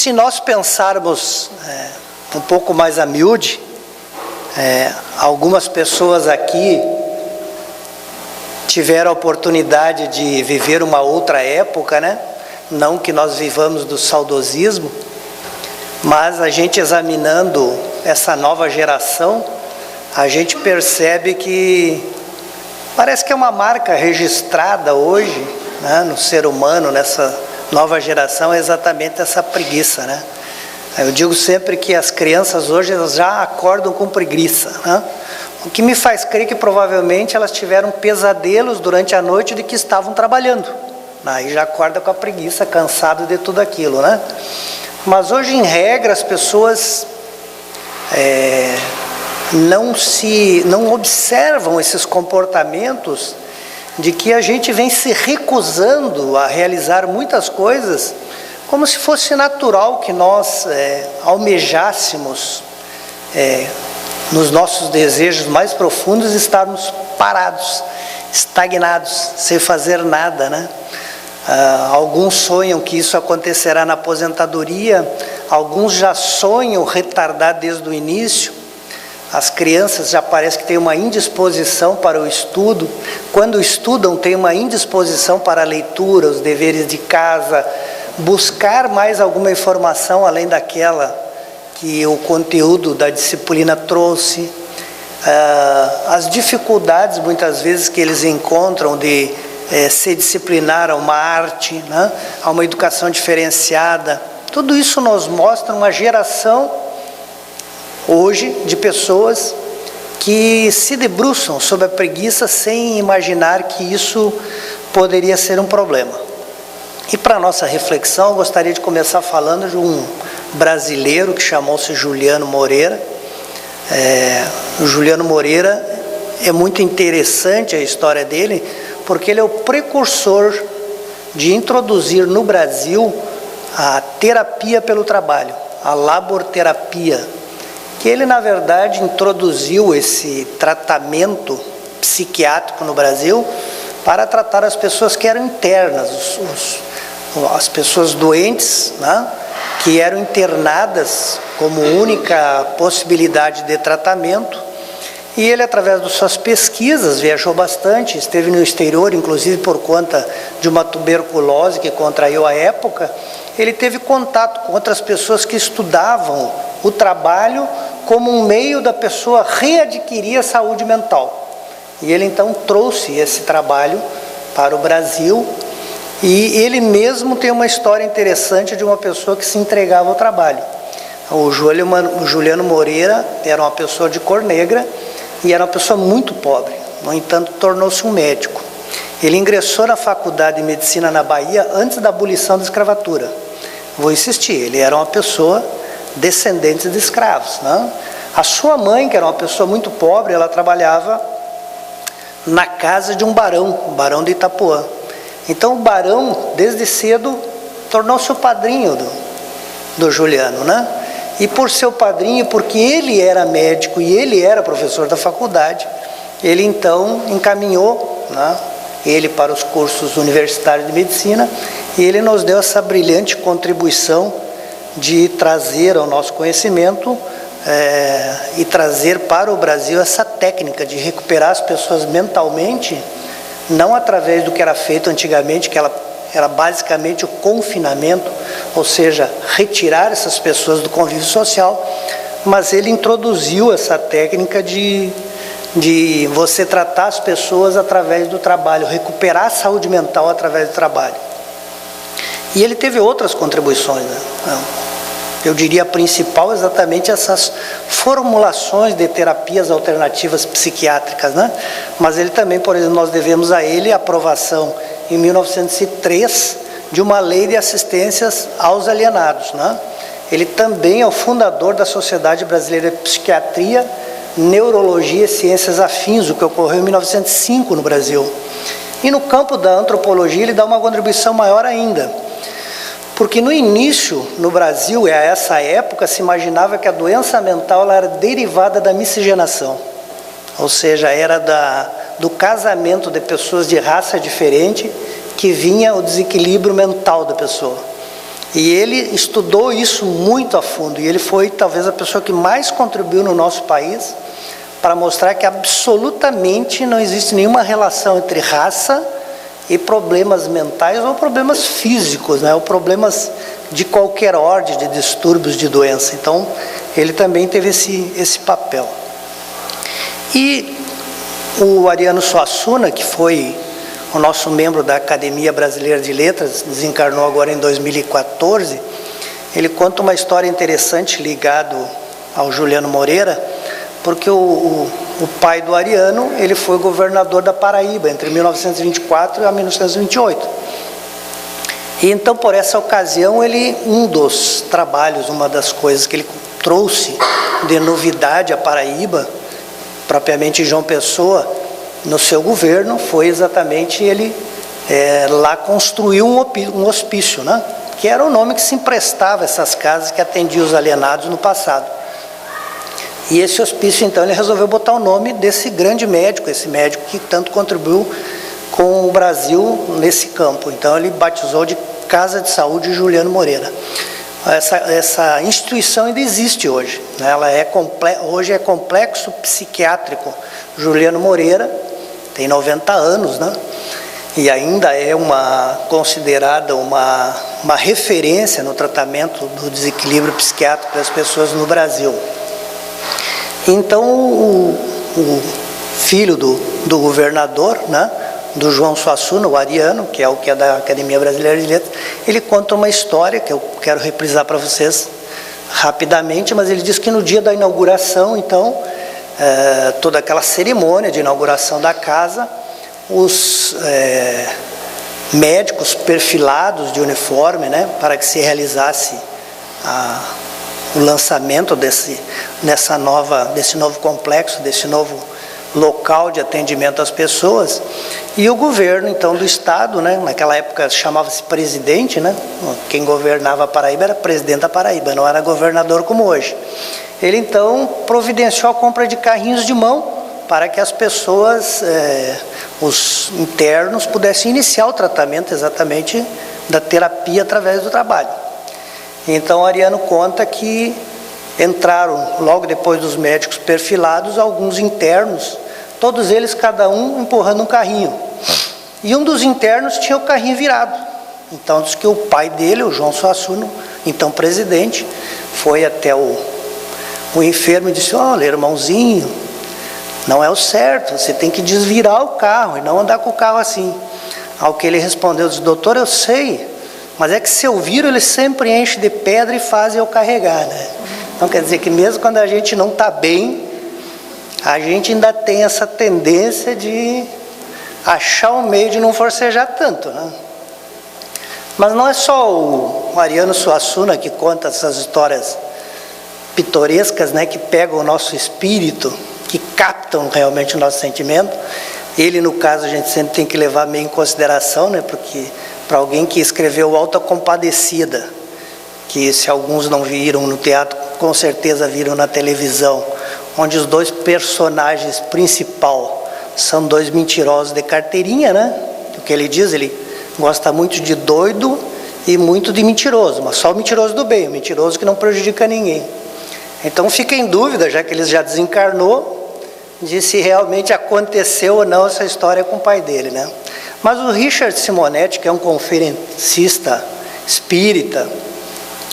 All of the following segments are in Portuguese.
Se nós pensarmos um pouco mais a miúde, algumas pessoas aqui tiveram a oportunidade de viver uma outra época, né? Não que nós vivamos do saudosismo, mas a gente examinando essa nova geração, a gente percebe que parece que é uma marca registrada hoje, né, no ser humano, nessa nova geração, é exatamente essa preguiça, né? Eu digo sempre que as crianças hoje elas já acordam com preguiça, né? O que me faz crer que provavelmente elas tiveram pesadelos durante a noite de que estavam trabalhando. Aí já acorda com a preguiça, cansado de tudo aquilo, né? Mas hoje, em regra, as pessoas não observam esses comportamentos de que a gente vem se recusando a realizar muitas coisas como se fosse natural que nós almejássemos nos nossos desejos mais profundos estarmos parados, estagnados, sem fazer nada, né? Alguns sonham que isso acontecerá na aposentadoria, alguns já sonham retardar desde o início. As crianças já parece que têm uma indisposição para o estudo. Quando estudam, têm uma indisposição para a leitura, os deveres de casa, buscar mais alguma informação além daquela que o conteúdo da disciplina trouxe. As dificuldades, muitas vezes, que eles encontram de se disciplinar a uma arte, né, a uma educação diferenciada. Tudo isso nos mostra uma geração hoje de pessoas que se debruçam sobre a preguiça sem imaginar que isso poderia ser um problema. E para nossa reflexão, eu gostaria de começar falando de um brasileiro que chamou-se Juliano Moreira. O Juliano Moreira, é muito interessante a história dele, porque ele é o precursor de introduzir no Brasil a terapia pelo trabalho, a laborterapia, que ele, na verdade, introduziu esse tratamento psiquiátrico no Brasil para tratar as pessoas que eram internas, as pessoas doentes, né, que eram internadas como única possibilidade de tratamento. E ele, através das suas pesquisas, viajou bastante, esteve no exterior, inclusive por conta de uma tuberculose que contraiu à época. Ele teve contato com outras pessoas que estudavam o trabalho como um meio da pessoa readquirir a saúde mental. E ele então trouxe esse trabalho para o Brasil, e ele mesmo tem uma história interessante de uma pessoa que se entregava ao trabalho. O Juliano Moreira era uma pessoa de cor negra e era uma pessoa muito pobre, no entanto tornou-se um médico. Ele ingressou na faculdade de medicina na Bahia antes da abolição da escravatura. Vou insistir, ele era uma pessoa descendente de escravos, né? A sua mãe, que era uma pessoa muito pobre, ela trabalhava na casa de um barão, o barão de Itapuã. Então o barão, desde cedo, tornou-se o padrinho do Juliano, né? E por seu padrinho, porque ele era médico e ele era professor da faculdade, ele então encaminhou, né, ele para os cursos universitários de medicina, e ele nos deu essa brilhante contribuição de trazer ao nosso conhecimento e trazer para o Brasil essa técnica de recuperar as pessoas mentalmente, não através do que era feito antigamente, que era basicamente o confinamento, ou seja, retirar essas pessoas do convívio social, mas ele introduziu essa técnica de você tratar as pessoas através do trabalho, recuperar a saúde mental através do trabalho. E ele teve outras contribuições, né? Eu diria a principal exatamente essas formulações de terapias alternativas psiquiátricas, né? Mas ele também, por exemplo, nós devemos a ele a aprovação em 1903 de uma lei de assistências aos alienados, né? Ele também é o fundador da Sociedade Brasileira de Psiquiatria, Neurologia e Ciências Afins, o que ocorreu em 1905 no Brasil. E no campo da antropologia ele dá uma contribuição maior ainda, porque no início, no Brasil, a essa época, se imaginava que a doença mental ela era derivada da miscigenação, ou seja, era do casamento de pessoas de raça diferente que vinha o desequilíbrio mental da pessoa. E ele estudou isso muito a fundo, e ele foi talvez a pessoa que mais contribuiu no nosso país para mostrar que absolutamente não existe nenhuma relação entre raça e problemas mentais ou problemas físicos, né? Ou problemas de qualquer ordem, de distúrbios, de doença. Então, ele também teve esse papel. E o Ariano Suassuna, que foi o nosso membro da Academia Brasileira de Letras, desencarnou agora em 2014, ele conta uma história interessante ligado ao Juliano Moreira, porque o pai do Ariano, ele foi governador da Paraíba entre 1924 e 1928. E então, por essa ocasião, um dos trabalhos, uma das coisas que ele trouxe de novidade à Paraíba, propriamente João Pessoa, no seu governo, foi exatamente ele lá construiu um hospício, né? Que era o nome que se emprestava a essas casas que atendiam os alienados no passado. E esse hospício, então, ele resolveu botar o nome desse grande médico, esse médico que tanto contribuiu com o Brasil nesse campo. Então, ele batizou de Casa de Saúde Juliano Moreira. Essa instituição ainda existe hoje, né? Ela hoje é Complexo Psiquiátrico Juliano Moreira, tem 90 anos, né? E ainda é considerada uma referência no tratamento do desequilíbrio psiquiátrico das pessoas no Brasil. Então, o filho do governador, né, do João Suassuna, o Ariano, que é da Academia Brasileira de Letras, ele conta uma história que eu quero reprisar para vocês rapidamente, mas ele diz que no dia da inauguração, então, toda aquela cerimônia de inauguração da casa, os médicos perfilados de uniforme, né, para que se realizasse o lançamento desse novo complexo, desse novo local de atendimento às pessoas, e o governo então do estado, né, naquela época chamava-se presidente, né, quem governava a Paraíba era presidente da Paraíba, não era governador como hoje. Ele então providenciou a compra de carrinhos de mão para que as pessoas, os internos, pudessem iniciar o tratamento exatamente da terapia através do trabalho. Então, o Ariano conta que entraram, logo depois dos médicos perfilados, alguns internos, todos eles, cada um empurrando um carrinho. E um dos internos tinha o carrinho virado. Então, diz que o pai dele, o João Suassuna, então presidente, foi até o enfermo e disse: olha, irmãozinho, não é o certo, você tem que desvirar o carro e não andar com o carro assim. Ao que ele respondeu, disse: doutor, eu sei, mas é que se eu viro, ele sempre enche de pedra e faz eu carregar, né? Então quer dizer que mesmo quando a gente não está bem, a gente ainda tem essa tendência de achar um meio de não forcejar tanto, né? Mas não é só o Ariano Suassuna que conta essas histórias pitorescas, né, que pegam o nosso espírito, que captam realmente o nosso sentimento. Ele, no caso, a gente sempre tem que levar meio em consideração, né, porque para alguém que escreveu Alta Compadecida, que se alguns não viram no teatro, com certeza viram na televisão, onde os dois personagens principais são dois mentirosos de carteirinha, né? O que ele diz, ele gosta muito de doido e muito de mentiroso, mas só o mentiroso do bem, o mentiroso que não prejudica ninguém. Então fica em dúvida, já que ele já desencarnou, de se realmente aconteceu ou não essa história com o pai dele, né? Mas o Richard Simonetti, que é um conferencista espírita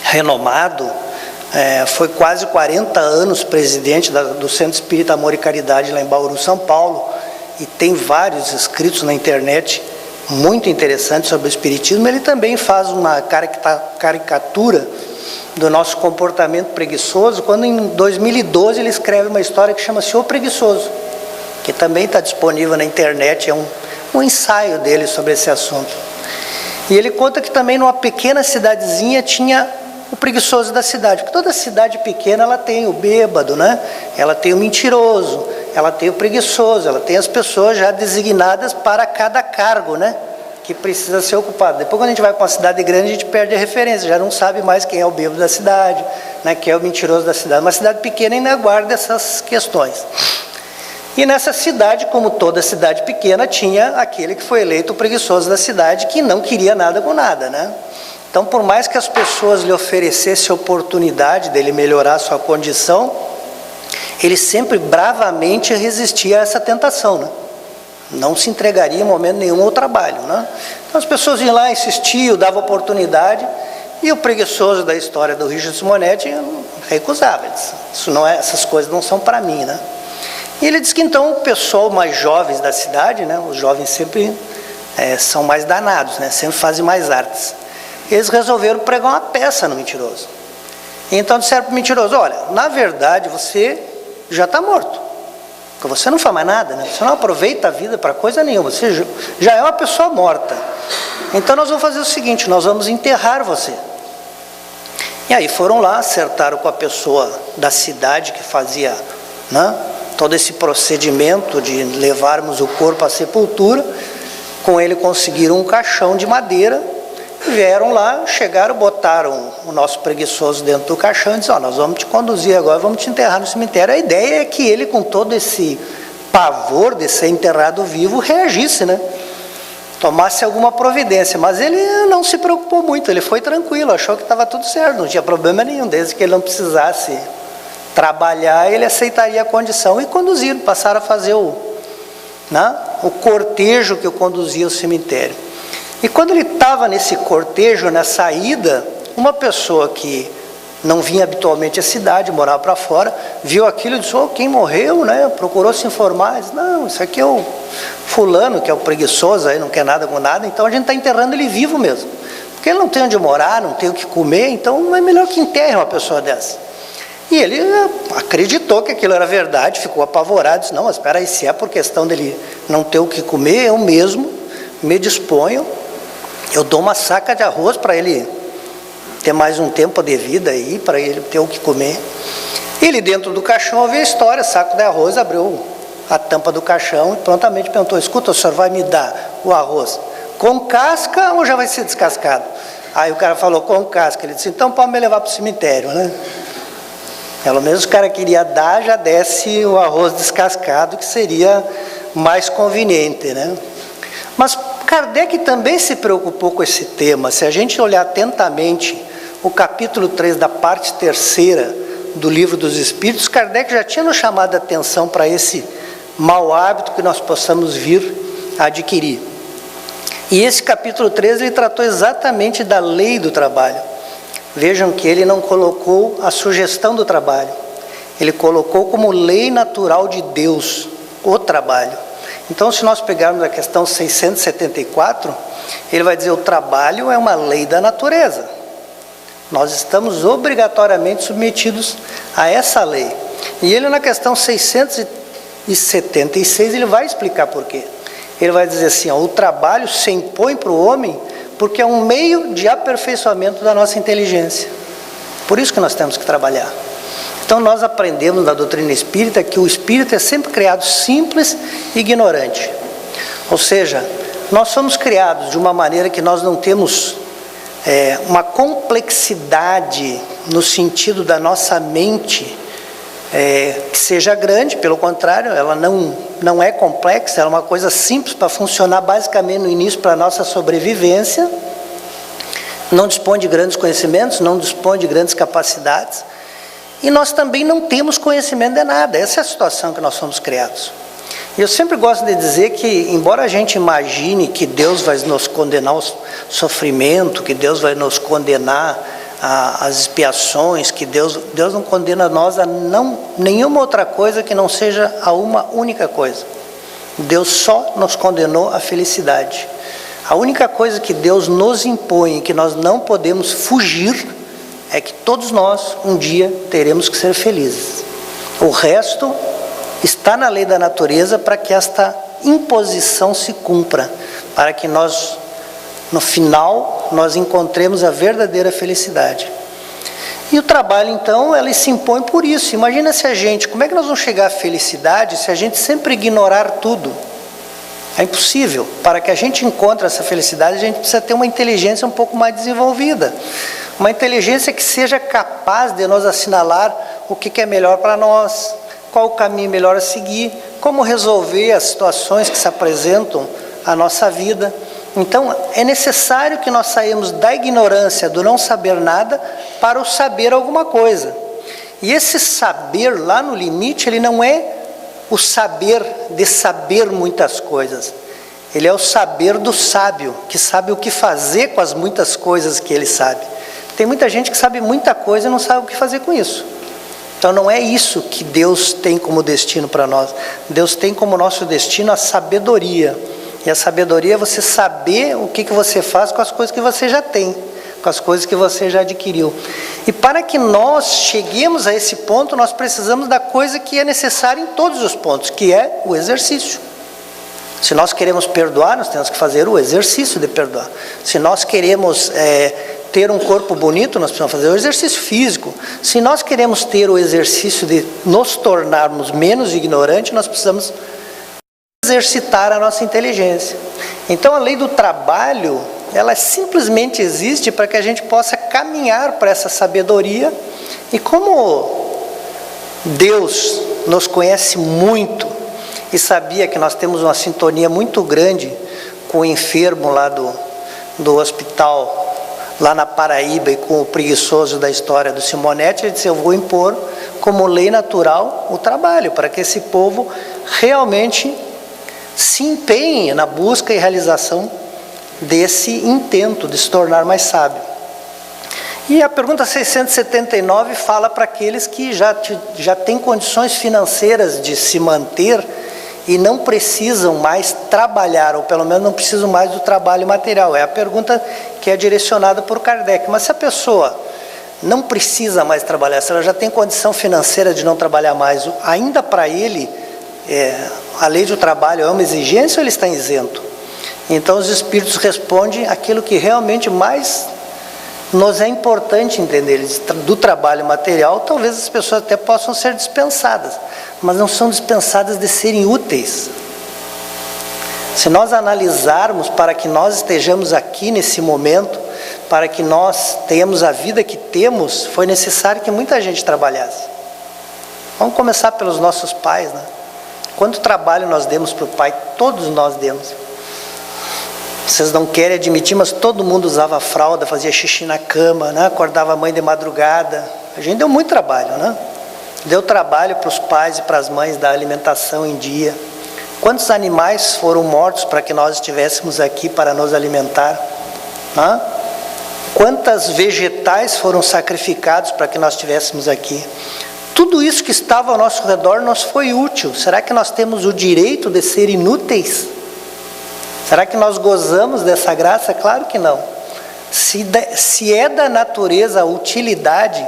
renomado, foi quase 40 anos presidente do Centro Espírita Amor e Caridade lá em Bauru, São Paulo, e tem vários escritos na internet muito interessantes sobre o espiritismo. Ele também faz uma caricatura do nosso comportamento preguiçoso, quando em 2012 ele escreve uma história que chama-se O Preguiçoso, que também está disponível na internet, é um ensaio dele sobre esse assunto. E ele conta que também numa pequena cidadezinha tinha o preguiçoso da cidade, porque toda cidade pequena ela tem o bêbado, né? Ela tem o mentiroso, ela tem o preguiçoso, ela tem as pessoas já designadas para cada cargo, né, que precisa ser ocupado. Depois, quando a gente vai para uma cidade grande, a gente perde a referência, já não sabe mais quem é o bêbado da cidade, né, quem é o mentiroso da cidade. Uma cidade pequena ainda guarda essas questões. E nessa cidade, como toda cidade pequena, tinha aquele que foi eleito o preguiçoso da cidade, que não queria nada com nada, né? Então, por mais que as pessoas lhe oferecessem oportunidade dele melhorar a sua condição, ele sempre bravamente resistia a essa tentação, né? Não se entregaria em momento nenhum ao trabalho, né? Então as pessoas iam lá, insistiam, davam oportunidade, e o preguiçoso da história do Richard Simonetti recusava. Ele disse, isso não é, essas coisas não são para mim, né? E ele disse que então o pessoal mais jovens da cidade, né? Os jovens sempre são mais danados, né? Sempre fazem mais artes. Eles resolveram pregar uma peça no mentiroso. E então disseram para o mentiroso, olha, na verdade você já está morto. Porque você não faz mais nada, né? Você não aproveita a vida para coisa nenhuma. Você já é uma pessoa morta. Então nós vamos fazer o seguinte, nós vamos enterrar você. E aí foram lá, acertaram com a pessoa da cidade que fazia, né, todo esse procedimento de levarmos o corpo à sepultura. Com ele conseguiram um caixão de madeira. Vieram lá, chegaram, botaram o nosso preguiçoso dentro do caixão e disseram, nós vamos te conduzir agora, vamos te enterrar no cemitério. A ideia é que ele, com todo esse pavor de ser enterrado vivo, reagisse, né? Tomasse alguma providência, mas ele não se preocupou muito, ele foi tranquilo, achou que estava tudo certo, não tinha problema nenhum, desde que ele não precisasse trabalhar, ele aceitaria a condição. E conduziram, passaram a fazer o cortejo que o conduzia ao cemitério. E quando ele estava nesse cortejo, nessa ida, uma pessoa que não vinha habitualmente à cidade, morava para fora, viu aquilo e disse, quem morreu, né? Procurou se informar, disse, não, isso aqui é o fulano, que é o preguiçoso, aí não quer nada com nada, então a gente está enterrando ele vivo mesmo. Porque ele não tem onde morar, não tem o que comer, então é melhor que enterre uma pessoa dessa. E ele acreditou que aquilo era verdade, ficou apavorado, disse, não, mas espera aí, se é por questão dele não ter o que comer, eu mesmo me disponho, eu dou uma saca de arroz para ele ter mais um tempo de vida aí, para ele ter o que comer. Ele dentro do caixão ouviu a história, saco de arroz, abriu a tampa do caixão e prontamente perguntou, escuta, o senhor vai me dar o arroz com casca ou já vai ser descascado? Aí o cara falou, com casca. Ele disse, então pode me levar para o cemitério, né? Pelo menos o cara queria dar, já desse o arroz descascado, que seria mais conveniente, né? Mas Kardec também se preocupou com esse tema. Se a gente olhar atentamente o capítulo 3 da parte 3ª do Livro dos Espíritos, Kardec já tinha nos chamado a atenção para esse mau hábito que nós possamos vir a adquirir. E esse capítulo 3 ele tratou exatamente da lei do trabalho. Vejam que ele não colocou a sugestão do trabalho, ele colocou como lei natural de Deus o trabalho. Então, se nós pegarmos a questão 674, ele vai dizer, o trabalho é uma lei da natureza. Nós estamos obrigatoriamente submetidos a essa lei. E ele na questão 676, ele vai explicar por quê. Ele vai dizer assim, o trabalho se impõe para o homem porque é um meio de aperfeiçoamento da nossa inteligência. Por isso que nós temos que trabalhar. Então nós aprendemos na doutrina espírita que o espírito é sempre criado simples e ignorante. Ou seja, nós somos criados de uma maneira que nós não temos uma complexidade no sentido da nossa mente que seja grande, pelo contrário, ela não é complexa, ela é uma coisa simples para funcionar basicamente no início para a nossa sobrevivência, não dispõe de grandes conhecimentos, não dispõe de grandes capacidades, e nós também não temos conhecimento de nada. Essa é a situação que nós somos criados. E eu sempre gosto de dizer que, embora a gente imagine que Deus vai nos condenar ao sofrimento, que Deus vai nos condenar às expiações, que Deus não condena nós a nenhuma outra coisa que não seja a uma única coisa. Deus só nos condenou à felicidade. A única coisa que Deus nos impõe, que nós não podemos fugir, é que todos nós um dia teremos que ser felizes. O resto está na lei da natureza para que esta imposição se cumpra, para que nós, no final, nós encontremos a verdadeira felicidade. E o trabalho, então, ele se impõe por isso. Imagina se como é que nós vamos chegar à felicidade se a gente sempre ignorar tudo? É impossível. Para que a gente encontre essa felicidade, a gente precisa ter uma inteligência um pouco mais desenvolvida. Uma inteligência que seja capaz de nos assinalar o que é melhor para nós, qual o caminho melhor a seguir, como resolver as situações que se apresentam à nossa vida. Então, é necessário que nós saímos da ignorância, do não saber nada, para o saber alguma coisa. E esse saber lá no limite, ele não é o saber de saber muitas coisas. Ele é o saber do sábio, que sabe o que fazer com as muitas coisas que ele sabe. Tem muita gente que sabe muita coisa e não sabe o que fazer com isso. Então não é isso que Deus tem como destino para nós. Deus tem como nosso destino a sabedoria. E a sabedoria é você saber o que você faz com as coisas que você já tem, com as coisas que você já adquiriu. E para que nós cheguemos a esse ponto, nós precisamos da coisa que é necessária em todos os pontos, que é o exercício. Se nós queremos perdoar, nós temos que fazer o exercício de perdoar. Se nós queremos ter um corpo bonito, nós precisamos fazer o exercício físico. Se nós queremos ter o exercício de nos tornarmos menos ignorantes, nós precisamos exercitar a nossa inteligência. Então a lei do trabalho, ela simplesmente existe para que a gente possa caminhar para essa sabedoria. E como Deus nos conhece muito e sabia que nós temos uma sintonia muito grande com o enfermo lá do hospital, lá na Paraíba, e com o preguiçoso da história do Simonetti, ele disse: eu vou impor como lei natural o trabalho, para que esse povo realmente se empenhe na busca e realização desse intento de se tornar mais sábio. E a pergunta 679 fala para aqueles que já têm condições financeiras de se manter e não precisam mais trabalhar, ou pelo menos não precisam mais do trabalho material. É a pergunta que é direcionada por Kardec. Mas se a pessoa não precisa mais trabalhar, se ela já tem condição financeira de não trabalhar mais, ainda para ele, a lei do trabalho é uma exigência ou ele está isento? Então os espíritos respondem aquilo que realmente mais nos é importante entender. Do trabalho material, talvez as pessoas até possam ser dispensadas, mas não são dispensadas de serem úteis. Se nós analisarmos, para que nós estejamos aqui nesse momento, para que nós tenhamos a vida que temos, foi necessário que muita gente trabalhasse. Vamos começar pelos nossos pais, né? Quanto trabalho nós demos para o pai? Todos nós demos. Vocês não querem admitir, mas todo mundo usava fralda, fazia xixi na cama, né? Acordava a mãe de madrugada. A gente deu muito trabalho, né? Deu trabalho para os pais e para as mães da alimentação em dia. Quantos animais foram mortos para que nós estivéssemos aqui para nos alimentar? Né? Quantas vegetais foram sacrificados para que nós estivéssemos aqui? Tudo isso que estava ao nosso redor nos foi útil. Será que nós temos o direito de ser inúteis? Será que nós gozamos dessa graça? Claro que não. Se é da natureza a utilidade,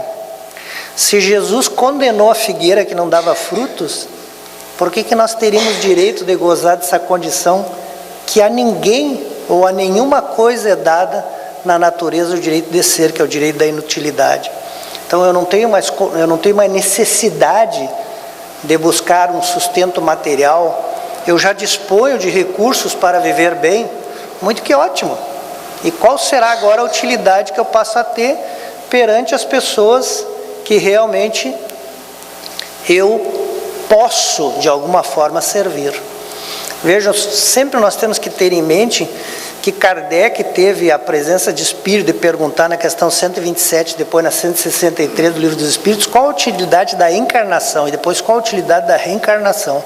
se Jesus condenou a figueira que não dava frutos, por que nós teríamos direito de gozar dessa condição que a ninguém ou a nenhuma coisa é dada na natureza o direito de ser, que é o direito da inutilidade? Então eu não tenho mais necessidade de buscar um sustento material. Eu já disponho de recursos para viver bem. Muito que ótimo. E qual será agora a utilidade que eu passo a ter perante as pessoas que realmente eu posso de alguma forma servir? Vejam, sempre nós temos que ter em mente que Kardec teve a presença de espírito de perguntar na questão 127, depois na 163 do Livro dos Espíritos, qual a utilidade da encarnação e depois qual a utilidade da reencarnação.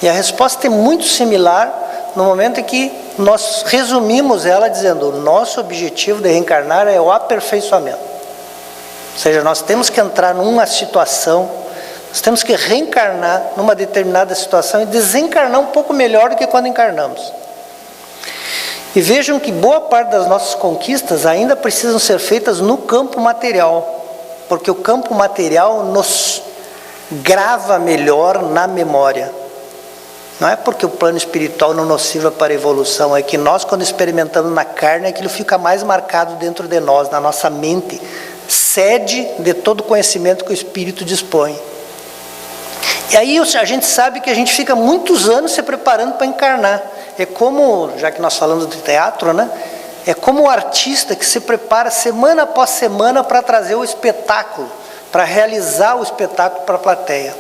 E a resposta é muito similar no momento em que nós resumimos ela dizendo: o nosso objetivo de reencarnar é o aperfeiçoamento. Ou seja, nós temos que entrar numa situação, nós temos que reencarnar numa determinada situação e desencarnar um pouco melhor do que quando encarnamos. E vejam que boa parte das nossas conquistas ainda precisam ser feitas no campo material, porque o campo material nos grava melhor na memória. Não é porque o plano espiritual não nos sirva para a evolução, é que nós, quando experimentamos na carne, aquilo fica mais marcado dentro de nós, na nossa mente, sede de todo o conhecimento que o espírito dispõe. E aí a gente sabe que a gente fica muitos anos se preparando para encarnar. É como, já que nós falamos do teatro, né? É como o artista que se prepara semana após semana para trazer o espetáculo, para realizar o espetáculo para a plateia.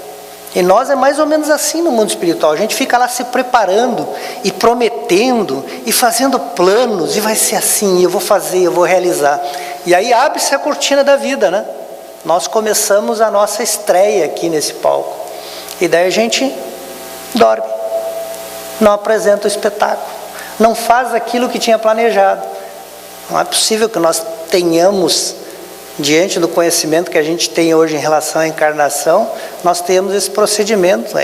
E nós é mais ou menos assim no mundo espiritual. A gente fica lá se preparando e prometendo e fazendo planos. E vai ser assim, eu vou fazer, eu vou realizar. E aí abre-se a cortina da vida, né? Nós começamos a nossa estreia aqui nesse palco. E daí a gente dorme. Não apresenta o espetáculo. Não faz aquilo que tinha planejado. Não é possível que nós tenhamos, diante do conhecimento que a gente tem hoje em relação à encarnação, nós temos esse procedimento.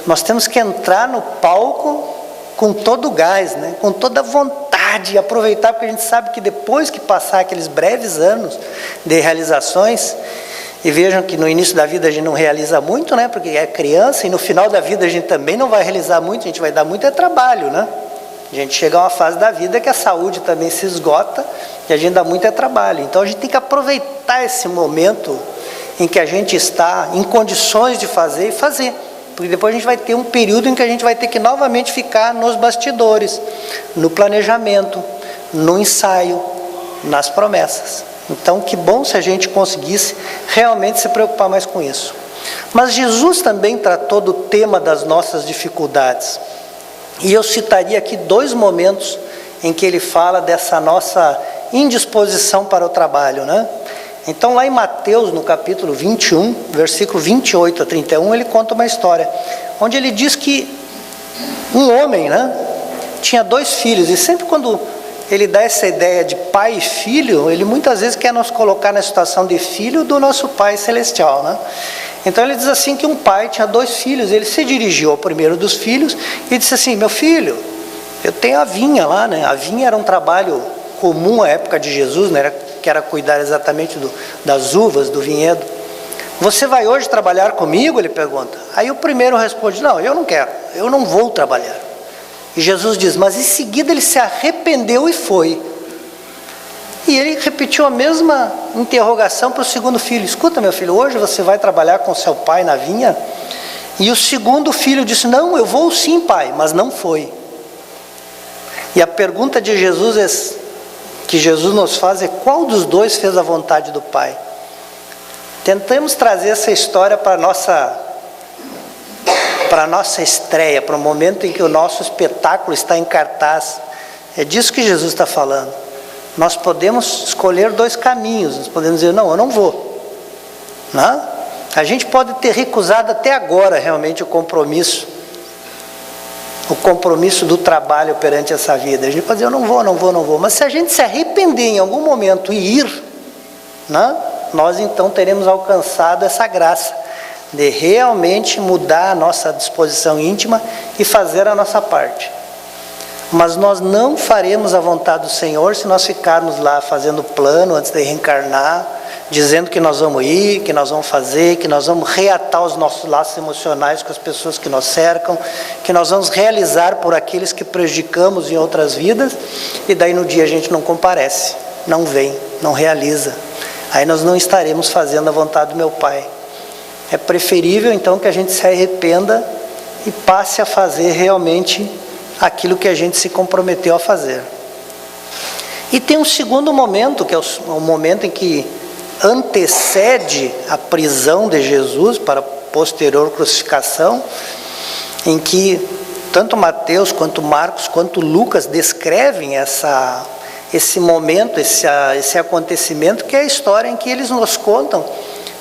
Nós temos que entrar no palco com todo o gás, né? Com toda a vontade, aproveitar, porque a gente sabe que depois que passar aqueles breves anos de realizações, e vejam que no início da vida a gente não realiza muito, né? Porque é criança, e no final da vida a gente também não vai realizar muito, a gente vai dar muito trabalho, né? A gente chega a uma fase da vida que a saúde também se esgota e a gente dá muito trabalho. Então a gente tem que aproveitar esse momento em que a gente está em condições de fazer e fazer. Porque depois a gente vai ter um período em que a gente vai ter que novamente ficar nos bastidores, no planejamento, no ensaio, nas promessas. Então que bom se a gente conseguisse realmente se preocupar mais com isso. Mas Jesus também tratou do tema das nossas dificuldades. E eu citaria aqui 2 momentos em que ele fala dessa nossa indisposição para o trabalho, né? Então lá em Mateus, no capítulo 21, versículo 28 a 31, ele conta uma história, onde ele diz que um homem, né, tinha 2 filhos, e sempre quando ele dá essa ideia de pai e filho, ele muitas vezes quer nos colocar na situação de filho do nosso Pai Celestial, né? Então ele diz assim que um pai tinha 2 filhos, ele se dirigiu ao primeiro dos filhos e disse assim: meu filho, eu tenho a vinha lá, né? A vinha era um trabalho comum à época de Jesus, né? Que era cuidar exatamente das uvas, do vinhedo. Você vai hoje trabalhar comigo? Ele pergunta. Aí o primeiro responde: não, eu não quero, eu não vou trabalhar. E Jesus diz: mas em seguida ele se arrependeu e foi. E ele repetiu a mesma interrogação para o segundo filho: escuta, meu filho, hoje você vai trabalhar com seu pai na vinha? E o segundo filho disse: não, eu vou sim, pai, mas não foi. E a pergunta de Jesus que Jesus nos faz é: qual dos 2 fez a vontade do Pai? Tentamos trazer essa história para a nossa estreia, para o momento em que o nosso espetáculo está em cartaz. É disso que Jesus está falando. Nós podemos escolher 2 caminhos. Nós podemos dizer: não, eu não vou. Não? A gente pode ter recusado até agora realmente o compromisso do trabalho perante essa vida. A gente pode dizer: eu não vou. Mas se a gente se arrepender em algum momento e ir, né, nós então teremos alcançado essa graça de realmente mudar a nossa disposição íntima e fazer a nossa parte. Mas nós não faremos a vontade do Senhor se nós ficarmos lá fazendo plano antes de reencarnar, dizendo que nós vamos ir, que nós vamos fazer, que nós vamos reatar os nossos laços emocionais com as pessoas que nos cercam, que nós vamos realizar por aqueles que prejudicamos em outras vidas, e daí no dia a gente não comparece, não vem, não realiza. Aí nós não estaremos fazendo a vontade do meu Pai. É preferível então que a gente se arrependa e passe a fazer realmente aquilo que a gente se comprometeu a fazer. E tem um segundo momento, que é o momento em que antecede a prisão de Jesus para a posterior crucificação, em que tanto Mateus, quanto Marcos, quanto Lucas descrevem esse momento, esse acontecimento, que é a história em que eles nos contam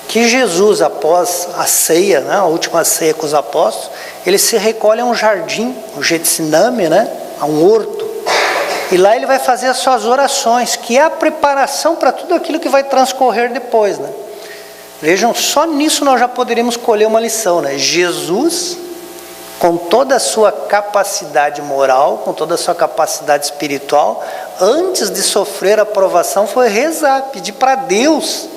que Jesus, após a ceia, né, a última ceia com os apóstolos, ele se recolhe a um jardim, um Getsemane, né, a um horto, e lá ele vai fazer as suas orações, que é a preparação para tudo aquilo que vai transcorrer depois, né? Vejam, só nisso nós já poderíamos colher uma lição, né? Jesus, com toda a sua capacidade moral, com toda a sua capacidade espiritual, antes de sofrer a provação, foi rezar, pedir para Deus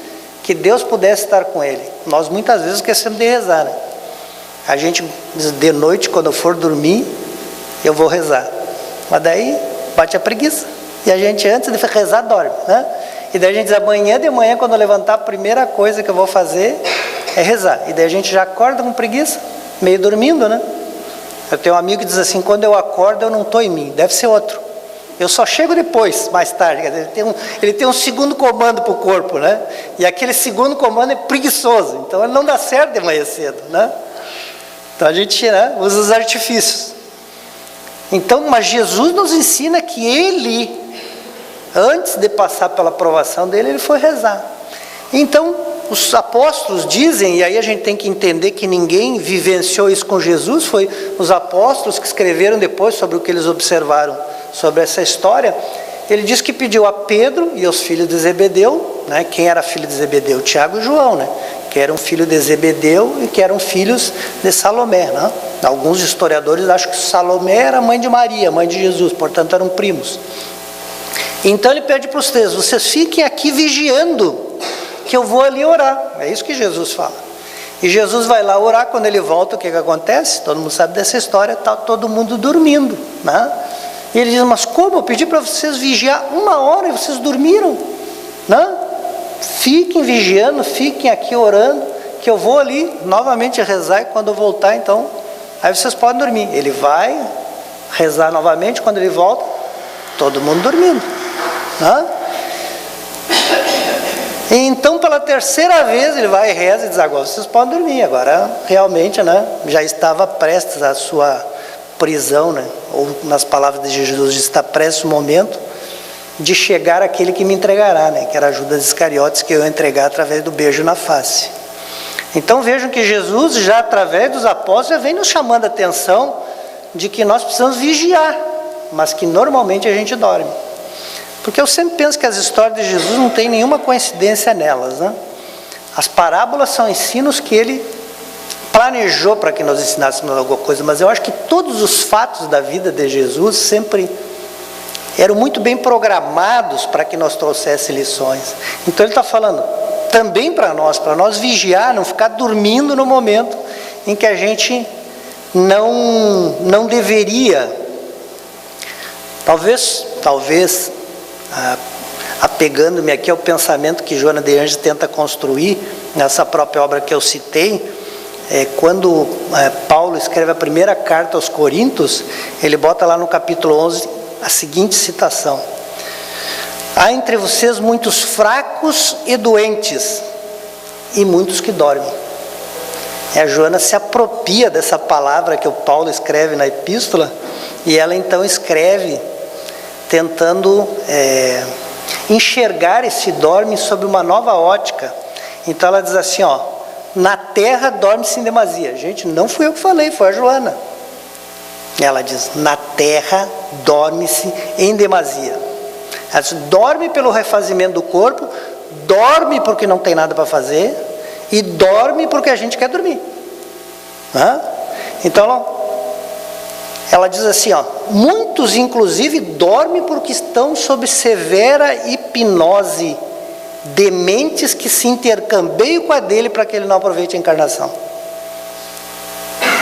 que Deus pudesse estar com ele. Nós muitas vezes esquecemos de rezar, né? A gente diz: de noite, quando eu for dormir, eu vou rezar. Mas daí bate a preguiça. E a gente, antes de rezar, dorme, né? E daí a gente diz: amanhã de manhã, quando eu levantar, a primeira coisa que eu vou fazer é rezar. E daí a gente já acorda com preguiça, meio dormindo, né? Eu tenho um amigo que diz assim: quando eu acordo, eu não estou em mim. Deve ser outro. Eu só chego depois, mais tarde. Quer dizer, ele tem um segundo comando para o corpo, né? E aquele segundo comando é preguiçoso. Então ele não dá certo de manhã cedo, né? Então a gente, né, usa os artifícios. Então, mas Jesus nos ensina que ele, antes de passar pela provação dele, ele foi rezar. Então, os apóstolos dizem, e aí a gente tem que entender que ninguém vivenciou isso com Jesus, foi os apóstolos que escreveram depois sobre o que eles observaram sobre essa história. Ele diz que pediu a Pedro e aos filhos de Zebedeu, né? Quem era filho de Zebedeu? Tiago e João, né? Que eram filhos de Zebedeu e que eram filhos de Salomé, né? Alguns historiadores acham que Salomé era mãe de Maria, mãe de Jesus, portanto eram primos. Então ele pede para os três: vocês fiquem aqui vigiando, que eu vou ali orar. É isso que Jesus fala. E Jesus vai lá orar. Quando ele volta, o que acontece? Todo mundo sabe dessa história, está todo mundo dormindo, né? E ele diz: mas como? Eu pedi para vocês vigiar 1 hora e vocês dormiram, né? Fiquem vigiando, fiquem aqui orando, que eu vou ali novamente rezar, e quando eu voltar, então, aí vocês podem dormir. Ele vai rezar novamente. Quando ele volta, todo mundo dormindo, né? E então, pela terceira vez, ele vai e reza e diz: agora vocês podem dormir. Agora, realmente, né, já estava prestes a sua prisão, né? Ou nas palavras de Jesus, está prestes o momento de chegar aquele que me entregará, né? Que era Judas Iscariotes, que eu ia entregar através do beijo na face. Então vejam que Jesus, já através dos apóstolos, já vem nos chamando a atenção de que nós precisamos vigiar, mas que normalmente a gente dorme. Porque eu sempre penso que as histórias de Jesus não tem nenhuma coincidência nelas, né? As parábolas são ensinos que ele planejou para que nós ensinássemos alguma coisa, mas eu acho que todos os fatos da vida de Jesus sempre eram muito bem programados para que nós trouxéssemos lições. Então ele está falando também para nós vigiar, não ficar dormindo no momento em que a gente não deveria. Talvez apegando-me aqui ao pensamento que Joana de Anjos tenta construir nessa própria obra que eu citei, quando Paulo escreve a primeira carta aos Coríntios, ele bota lá no capítulo 11 a seguinte citação: há entre vocês muitos fracos e doentes, e muitos que dormem. E a Joana se apropria dessa palavra que o Paulo escreve na epístola, e ela então escreve tentando enxergar esse dorme sob uma nova ótica. Então ela diz assim, ó: na terra dorme-se em demasia. Gente, não fui eu que falei, foi a Joana. Ela diz: na terra dorme-se em demasia. Ela diz: dorme pelo refazimento do corpo, dorme porque não tem nada para fazer, e dorme porque a gente quer dormir. Então ela diz assim, ó: muitos inclusive dormem porque estão sob severa hipnose, dementes que se intercambeiam com a dele para que ele não aproveite a encarnação.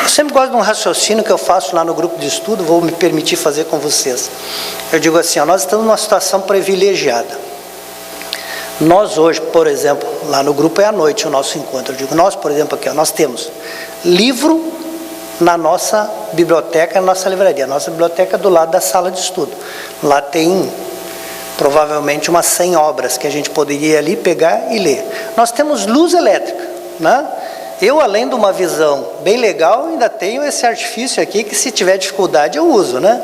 Eu sempre gosto de um raciocínio que eu faço lá no grupo de estudo, vou me permitir fazer com vocês. Eu digo assim, ó: nós estamos numa situação privilegiada. Nós hoje, por exemplo, lá no grupo é à noite o nosso encontro. Eu digo, nós, por exemplo, aqui, ó, nós temos livro na nossa biblioteca, na nossa livraria. Nossa biblioteca é do lado da sala de estudo. Lá tem provavelmente umas 100 obras que a gente poderia ali pegar e ler. Nós temos luz elétrica, né? Eu, além de uma visão bem legal, ainda tenho esse artifício aqui que, se tiver dificuldade, eu uso, né?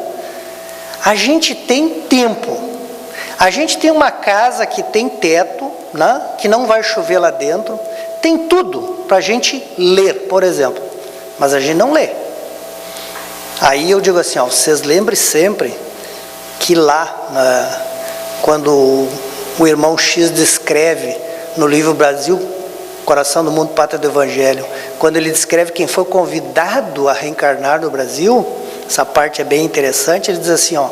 A gente tem tempo. A gente tem uma casa que tem teto, né? Que não vai chover lá dentro. Tem tudo para a gente ler, por exemplo. Mas a gente não lê. Aí eu digo assim, ó: vocês lembrem sempre que lá, quando o irmão X descreve no livro Brasil, Coração do Mundo, Pátria do Evangelho, quando ele descreve quem foi convidado a reencarnar no Brasil, essa parte é bem interessante. Ele diz assim, ó: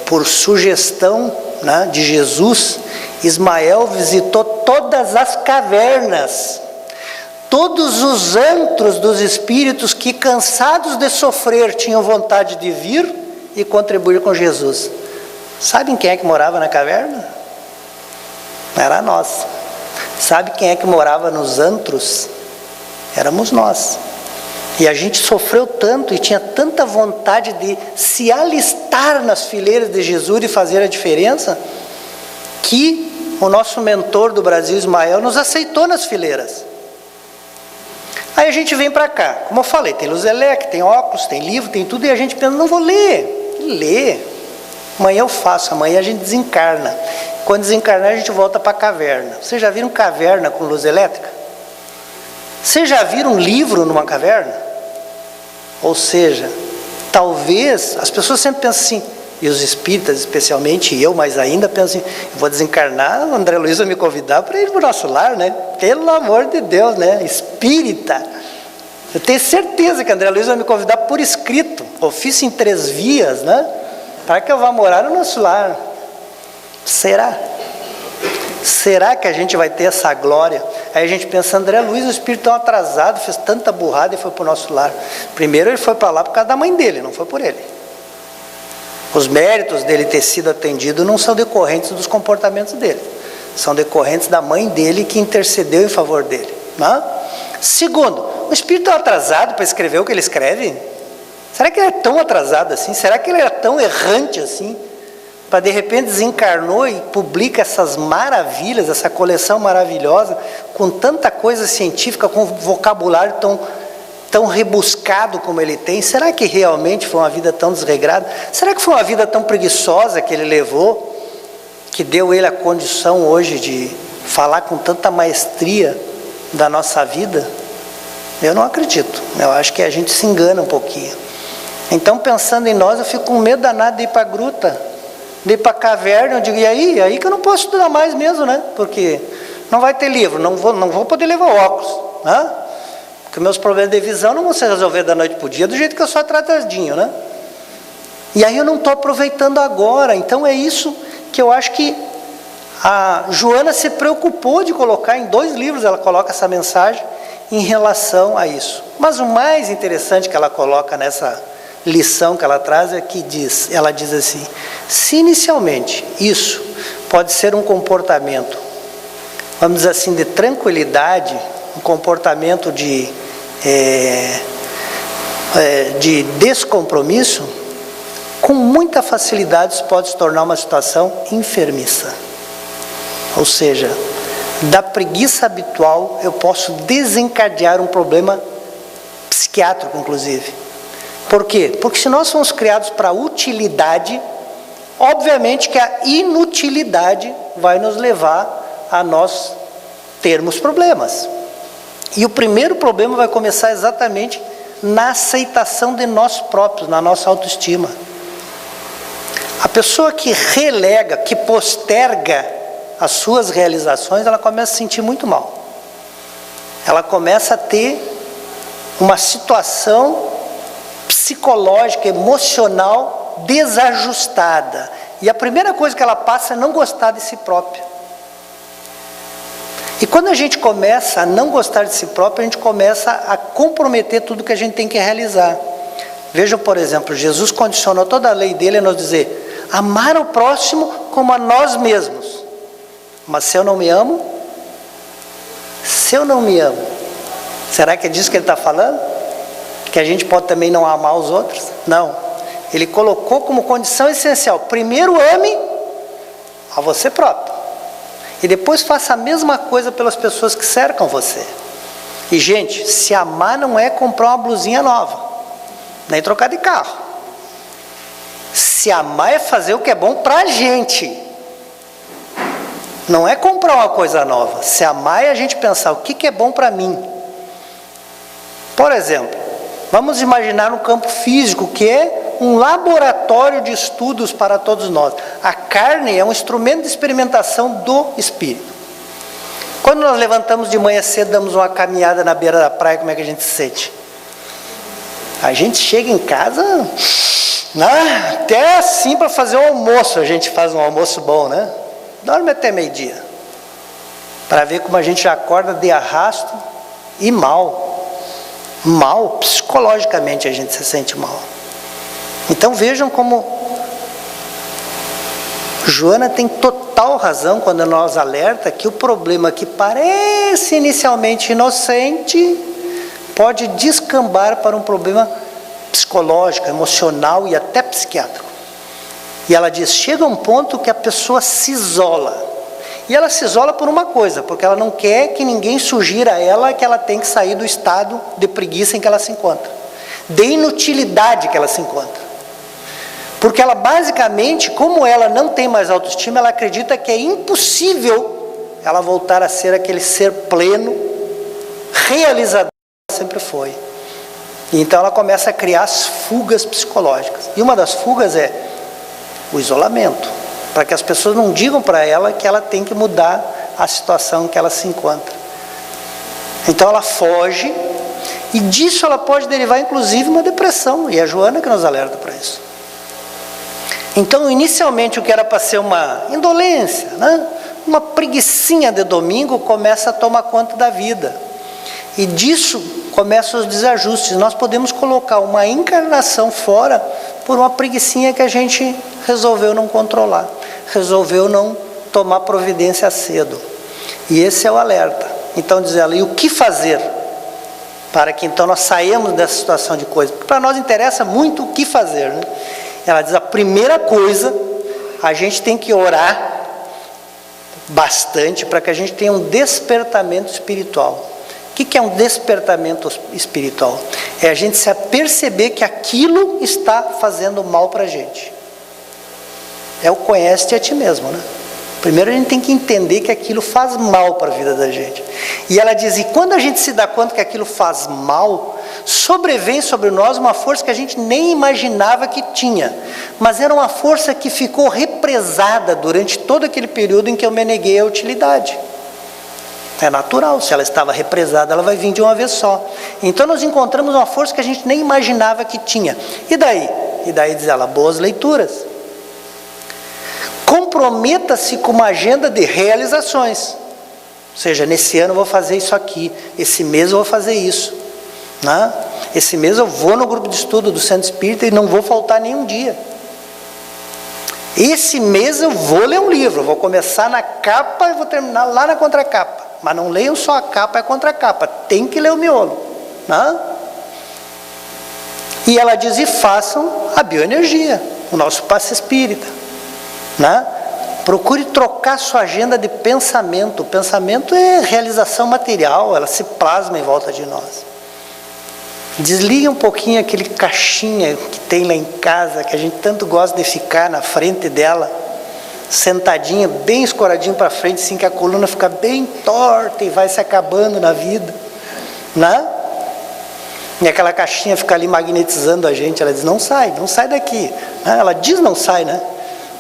por sugestão, né, de Jesus, Ismael visitou todas as cavernas, todos os antros dos espíritos que, cansados de sofrer, tinham vontade de vir e contribuir com Jesus. Sabem quem é que morava na caverna? Era nós. Sabe quem é que morava nos antros? Éramos nós. E a gente sofreu tanto e tinha tanta vontade de se alistar nas fileiras de Jesus e fazer a diferença, que o nosso mentor do Brasil, Ismael, nos aceitou nas fileiras. Aí a gente vem para cá, como eu falei, tem luz elétrica, tem óculos, tem livro, tem tudo, e a gente pensa, não vou ler. Amanhã eu faço, amanhã a gente desencarna. Quando desencarnar a gente volta para a caverna. Vocês já viram caverna com luz elétrica? Vocês já viram um livro numa caverna? Ou seja, talvez, as pessoas sempre pensam assim, e os espíritas especialmente, e eu mais ainda, penso assim, eu vou desencarnar, o André Luiz vai me convidar para ir para o nosso lar, né? Pelo amor de Deus, né? Espírita. Eu tenho certeza que o André Luiz vai me convidar por escrito, ofício em 3 vias, né? Para que eu vá morar no nosso lar. Será? Será que a gente vai ter essa glória? Aí a gente pensa, André Luiz, o espírito tão atrasado, fez tanta burrada e foi para o nosso lar. Primeiro ele foi para lá por causa da mãe dele, não foi por ele. Os méritos dele ter sido atendido não são decorrentes dos comportamentos dele. São decorrentes da mãe dele que intercedeu em favor dele. Né? Segundo, o espírito é atrasado para escrever o que ele escreve? Será que ele é tão atrasado assim? Será que ele é tão errante assim? Para de repente desencarnou e publica essas maravilhas, essa coleção maravilhosa, com tanta coisa científica, com vocabulário tão rebuscado como ele tem. Será que realmente foi uma vida tão desregrada? Será que foi uma vida tão preguiçosa que ele levou, que deu ele a condição hoje de falar com tanta maestria da nossa vida? Eu não acredito. Eu acho que a gente se engana um pouquinho. Então, pensando em nós, eu fico com medo danado de ir para a gruta, de ir para a caverna. Eu digo, e aí que eu não posso estudar mais mesmo, né? Porque não vai ter livro, não vou poder levar óculos, né? Porque meus problemas de visão não vão se resolver da noite para o dia, do jeito que eu sou atrasadinho, né? E aí eu não estou aproveitando agora. Então é isso que eu acho que a Joana se preocupou de colocar em 2 livros, ela coloca essa mensagem em relação a isso. Mas o mais interessante que ela coloca nessa lição que ela traz é que ela diz assim, se inicialmente isso pode ser um comportamento, vamos dizer assim, de tranquilidade, um comportamento de descompromisso, com muita facilidade isso pode se tornar uma situação enfermiça. Ou seja, da preguiça habitual eu posso desencadear um problema psiquiátrico, inclusive. Por quê? Porque se nós somos criados para utilidade, obviamente que a inutilidade vai nos levar a nós termos problemas. E o primeiro problema vai começar exatamente na aceitação de nós próprios, na nossa autoestima. A pessoa que relega, que posterga as suas realizações, ela começa a se sentir muito mal. Ela começa a ter uma situação psicológica, emocional desajustada. E a primeira coisa que ela passa é não gostar de si própria. E quando a gente começa a não gostar de si próprio, a gente começa a comprometer tudo que a gente tem que realizar. Vejam, por exemplo, Jesus condicionou toda a lei dele a nos dizer, amar o próximo como a nós mesmos. Mas se eu não me amo, será que é disso que ele está falando? Que a gente pode também não amar os outros? Não. Ele colocou como condição essencial, primeiro ame a você próprio. E depois faça a mesma coisa pelas pessoas que cercam você. E gente, se amar não é comprar uma blusinha nova, nem trocar de carro. Se amar é fazer o que é bom pra gente. Não é comprar uma coisa nova. Se amar é a gente pensar o que é bom para mim. Por exemplo, vamos imaginar um campo físico que é um laboratório de estudos para todos nós. A carne é um instrumento de experimentação do espírito. Quando nós levantamos de manhã cedo, damos uma caminhada na beira da praia, como é que a gente se sente? A gente chega em casa, né? Até assim para fazer o almoço, a gente faz um almoço bom, né? Dorme até meio-dia, para ver como a gente já acorda de arrasto e mal, psicologicamente a gente se sente mal. Então vejam como Joana tem total razão quando nos alerta que o problema que parece inicialmente inocente pode descambar para um problema psicológico, emocional e até psiquiátrico. E ela diz, chega um ponto que a pessoa se isola. E ela se isola por uma coisa, porque ela não quer que ninguém sugira a ela que ela tem que sair do estado de preguiça em que ela se encontra, de inutilidade que ela se encontra. Porque ela basicamente, como ela não tem mais autoestima, ela acredita que é impossível ela voltar a ser aquele ser pleno, realizador que ela sempre foi. E então ela começa a criar as fugas psicológicas. E uma das fugas é o isolamento, para que as pessoas não digam para ela que ela tem que mudar a situação em que ela se encontra. Então ela foge, e disso ela pode derivar inclusive uma depressão, e é a Joana que nos alerta para isso. Então inicialmente o que era para ser uma indolência, né? Uma preguicinha de domingo, começa a tomar conta da vida, e disso começam os desajustes. Nós podemos colocar uma encarnação fora por uma preguicinha que a gente resolveu não controlar, resolveu não tomar providência cedo. E esse é o alerta. Então diz ela, e o que fazer para que então nós saímos dessa situação de coisa? Porque para nós interessa muito o que fazer, né? Ela diz, a primeira coisa, a gente tem que orar bastante para que a gente tenha um despertamento espiritual. O que é um despertamento espiritual? É a gente se aperceber que aquilo está fazendo mal para a gente. É o conhece-te a ti mesmo, né? Primeiro a gente tem que entender que aquilo faz mal para a vida da gente. E ela diz, e quando a gente se dá conta que aquilo faz mal, sobrevém sobre nós uma força que a gente nem imaginava que tinha. Mas era uma força que ficou represada durante todo aquele período em que eu me neguei à utilidade. É natural, se ela estava represada, ela vai vir de uma vez só. Então nós encontramos uma força que a gente nem imaginava que tinha. E daí? E daí diz ela, boas leituras. Comprometa-se com uma agenda de realizações. Ou seja, nesse ano eu vou fazer isso aqui, esse mês eu vou fazer isso, né? Esse mês eu vou no grupo de estudo do Centro Espírita e não vou faltar nenhum dia. Esse mês eu vou ler um livro, eu vou começar na capa e vou terminar lá na contracapa. Mas não leiam só a capa e a contracapa, tem que ler o miolo, né? E ela diz, e façam a bioenergia, o nosso passe espírita, né? Procure trocar sua agenda de pensamento. O pensamento é realização material, ela se plasma em volta de nós. Desligue um pouquinho aquele caixinha que tem lá em casa, que a gente tanto gosta de ficar na frente dela, sentadinha, bem escoradinho para frente, assim que a coluna fica bem torta e vai se acabando na vida, né? E aquela caixinha fica ali magnetizando a gente. Ela diz, não sai daqui, né? Ela diz não sai, né?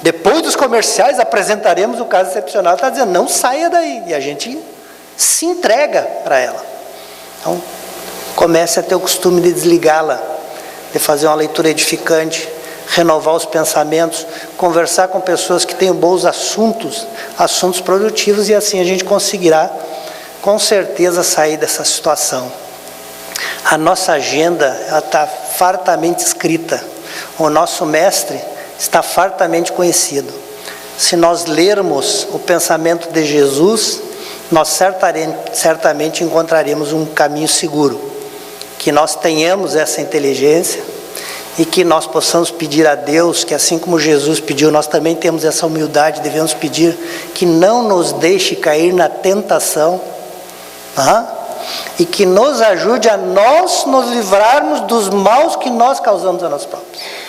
Depois dos comerciais apresentaremos o caso excepcional. Ela está dizendo, não saia daí, e a gente se entrega para ela. Então comece a ter o costume de desligá-la, de fazer uma leitura edificante, renovar os pensamentos, conversar com pessoas que tenham bons assuntos produtivos, e assim a gente conseguirá com certeza sair dessa situação. A nossa agenda está fartamente escrita, o nosso mestre está fartamente conhecido. Se nós lermos o pensamento de Jesus, nós certamente encontraremos um caminho seguro. Que nós tenhamos essa inteligência e que nós possamos pedir a Deus, que assim como Jesus pediu, nós também temos essa humildade, devemos pedir que não nos deixe cair na tentação, e que nos ajude a nós nos livrarmos dos maus que nós causamos a nós próprios.